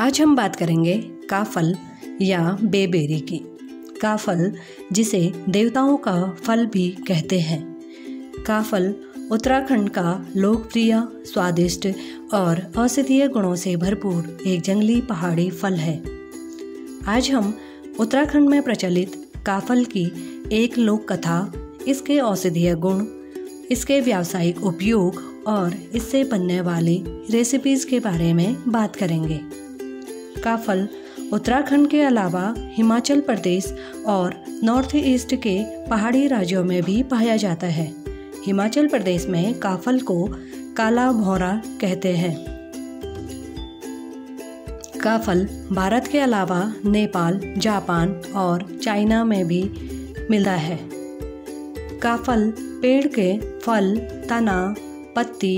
आज हम बात करेंगे काफल या बेबेरी की। काफल, जिसे देवताओं का फल भी कहते हैं। काफल उत्तराखंड का लोकप्रिय, स्वादिष्ट और औषधीय गुणों से भरपूर एक जंगली पहाड़ी फल है। आज हम उत्तराखंड में प्रचलित काफल की एक लोक कथा, इसके औषधीय गुण, इसके व्यावसायिक उपयोग और इससे बनने वाली रेसिपीज़ के बारे में बात करेंगे। काफल उत्तराखंड के अलावा हिमाचल प्रदेश और नॉर्थ ईस्ट के पहाड़ी राज्यों में भी पाया जाता है। हिमाचल प्रदेश में काफल को काला भौरा कहते हैं। काफल भारत के अलावा नेपाल, जापान और चाइना में भी मिलता है। काफल पेड़ के फल, तना, पत्ती,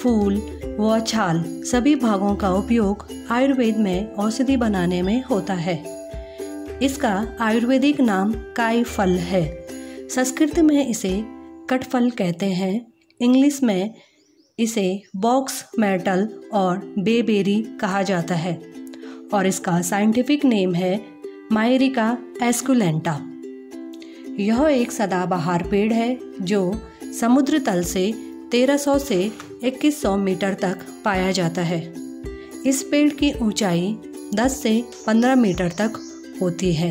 फूल व छाल सभी भागों का उपयोग आयुर्वेद में औषधि बनाने में होता है। इसका आयुर्वेदिक नाम कायफल है। संस्कृत में इसे कटफल कहते हैं। इंग्लिश में इसे बॉक्स मेटल और बेबेरी कहा जाता है और इसका साइंटिफिक नेम है मायरिका एस्कुलेंटा। यह एक सदाबहार पेड़ है जो समुद्र तल से 1300 से 2100 मीटर तक पाया जाता है। इस पेड़ की ऊंचाई 10 से 15 मीटर तक होती है।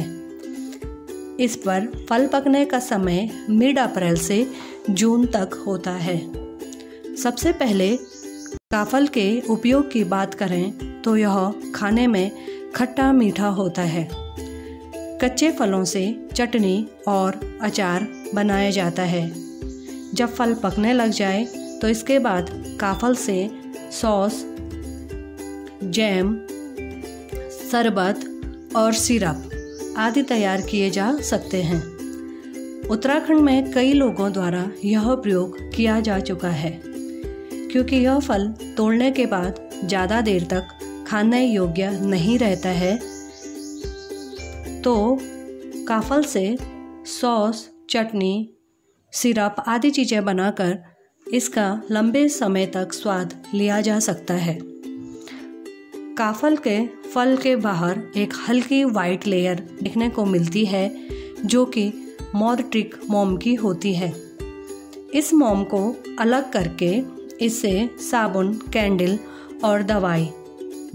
इस पर फल पकने का समय मिड अप्रैल से जून तक होता है। सबसे पहले काफल के उपयोग की बात करें तो यह खाने में खट्टा मीठा होता है। कच्चे फलों से चटनी और अचार बनाया जाता है। जब फल पकने लग जाए तो इसके बाद काफल से सॉस, जैम, शरबत और सिरप आदि तैयार किए जा सकते हैं। उत्तराखंड में कई लोगों द्वारा यह प्रयोग किया जा चुका है क्योंकि यह फल तोड़ने के बाद ज़्यादा देर तक खाने योग्य नहीं रहता है, तो काफल से सॉस, चटनी, सिरप आदि चीज़ें बनाकर इसका लंबे समय तक स्वाद लिया जा सकता है। काफल के फल के बाहर एक हल्की वाइट लेयर देखने को मिलती है जो कि मोर्टिक मोम की होती है। इस मोम को अलग करके इससे साबुन, कैंडल और दवाई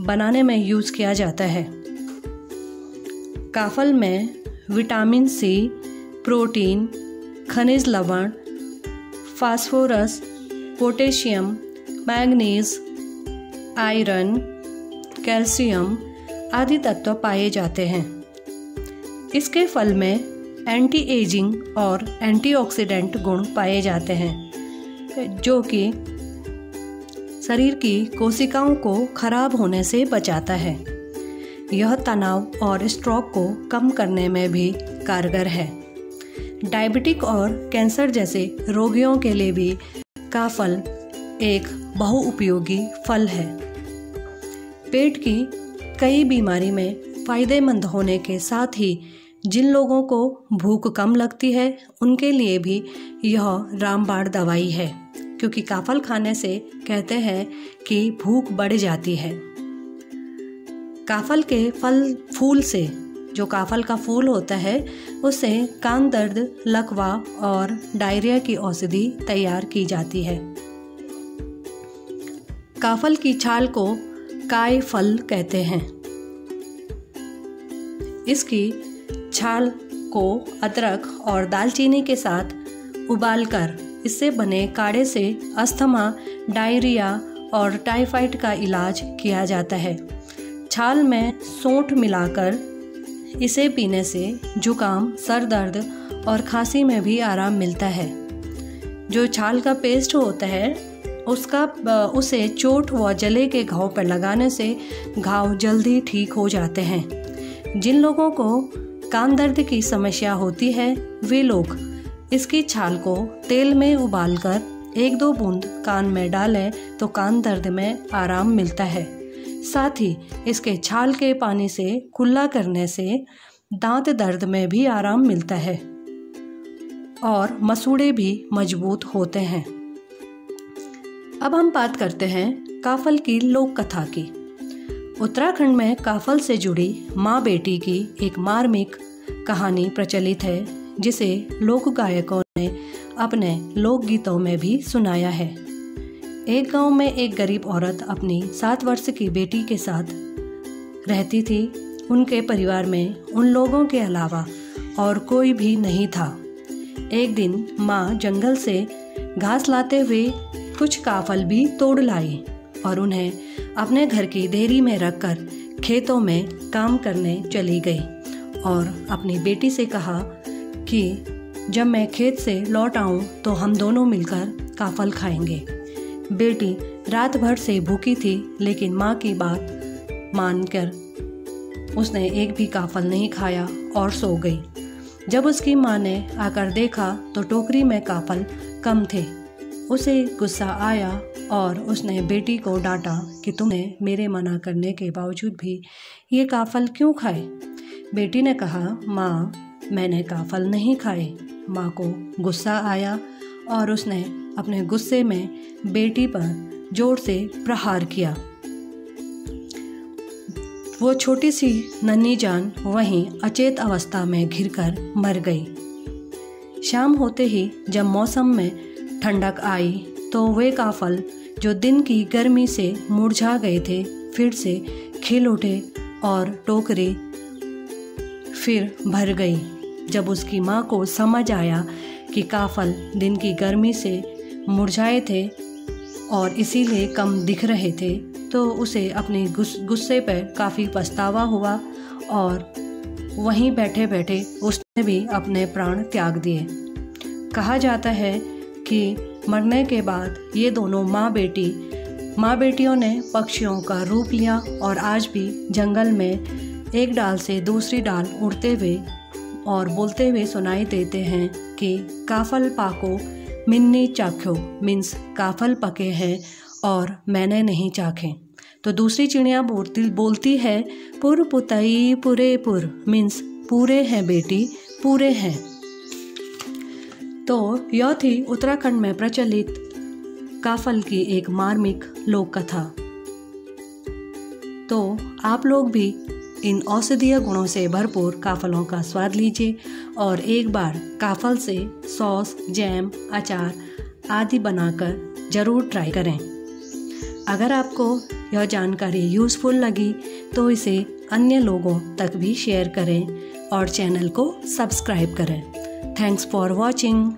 बनाने में यूज़ किया जाता है। काफल में विटामिन सी, प्रोटीन, खनिज लवण, phosphorus, potassium, manganese, iron, calcium आदि तत्व पाए जाते हैं। इसके फल में एंटी एजिंग और एंटीऑक्सीडेंट गुण पाए जाते हैं जो कि शरीर की कोशिकाओं को खराब होने से बचाता है। यह तनाव और स्ट्रोक को कम करने में भी कारगर है। डायबिटिक और कैंसर जैसे रोगियों के लिए भी काफल एक बहुउपयोगी फल है। पेट की कई बीमारी में फ़ायदेमंद होने के साथ ही जिन लोगों को भूख कम लगती है उनके लिए भी यह रामबाण दवाई है, क्योंकि काफल खाने से कहते हैं कि भूख बढ़ जाती है। काफल के फूल से, जो काफल का फूल होता है, उससे कान दर्द, लकवा और डायरिया की औषधि तैयार की जाती है। काफल की छाल को कायफल कहते हैं। इसकी छाल को अदरक और दालचीनी के साथ उबालकर इससे बने काढ़े से अस्थमा, डायरिया और टाइफाइड का इलाज किया जाता है। छाल में सौंठ मिलाकर इसे पीने से जुकाम, सर दर्द और खांसी में भी आराम मिलता है। जो छाल का पेस्ट होता है उसे चोट व जले के घाव पर लगाने से घाव जल्दी ठीक हो जाते हैं। जिन लोगों को कान दर्द की समस्या होती है वे लोग इसकी छाल को तेल में उबालकर 1-2 बूंद कान में डालें तो कान दर्द में आराम मिलता है। साथ ही इसके छाल के पानी से कुल्ला करने से दांत दर्द में भी आराम मिलता है और मसूड़े भी मजबूत होते हैं। अब हम बात करते हैं काफल की लोक कथा की। उत्तराखंड में काफल से जुड़ी माँ बेटी की एक मार्मिक कहानी प्रचलित है, जिसे लोक गायकों ने अपने लोकगीतों में भी सुनाया है। एक गांव में एक गरीब औरत अपनी 7 वर्ष की बेटी के साथ रहती थी। उनके परिवार में उन लोगों के अलावा और कोई भी नहीं था। एक दिन माँ जंगल से घास लाते हुए कुछ काफल भी तोड़ लाई और उन्हें अपने घर की देहरी में रखकर खेतों में काम करने चली गई और अपनी बेटी से कहा कि जब मैं खेत से लौट आऊं तो हम दोनों मिलकर काफल खाएंगे। बेटी रात भर से भूखी थी, लेकिन माँ की बात मानकर उसने एक भी काफल नहीं खाया और सो गई। जब उसकी माँ ने आकर देखा तो टोकरी में काफल कम थे। उसे गुस्सा आया और उसने बेटी को डांटा कि तुमने मेरे मना करने के बावजूद भी ये काफल क्यों खाए। बेटी ने कहा, माँ मैंने काफल नहीं खाए। माँ को गुस्सा आया और उसने अपने गुस्से में बेटी पर जोर से प्रहार किया। वो छोटी सी नन्ही जान वहीं अचेत अवस्था में घिरकर मर गई। शाम होते ही जब मौसम में ठंडक आई तो वे काफल जो दिन की गर्मी से मुरझा गए थे फिर से खिल उठे और टोकरी फिर भर गई। जब उसकी माँ को समझ आया कि काफल दिन की गर्मी से मुरझाए थे और इसीलिए कम दिख रहे थे, तो उसे अपने गुस्से पर काफ़ी पछतावा हुआ और वहीं बैठे बैठे उसने भी अपने प्राण त्याग दिए। कहा जाता है कि मरने के बाद ये दोनों माँ बेटियों ने पक्षियों का रूप लिया और आज भी जंगल में एक डाल से दूसरी डाल उड़ते हुए और बोलते हुए सुनाई देते हैं कि काफल पाको मिन्नी चाख्यो, मीन्स काफल पके हैं और मैंने नहीं चाखे। तो दूसरी चिड़िया बोलती है पुर पुतई पुरे पुर, मीन्स पूरे हैं बेटी पूरे हैं। तो यह थी उत्तराखंड में प्रचलित काफल की एक मार्मिक लोक कथा। तो आप लोग भी इन औषधीय गुणों से भरपूर काफलों का स्वाद लीजिए और एक बार काफल से सॉस, जैम, अचार आदि बनाकर ज़रूर ट्राई करें। अगर आपको यह जानकारी यूज़फुल लगी तो इसे अन्य लोगों तक भी शेयर करें और चैनल को सब्सक्राइब करें। Thanks for watching.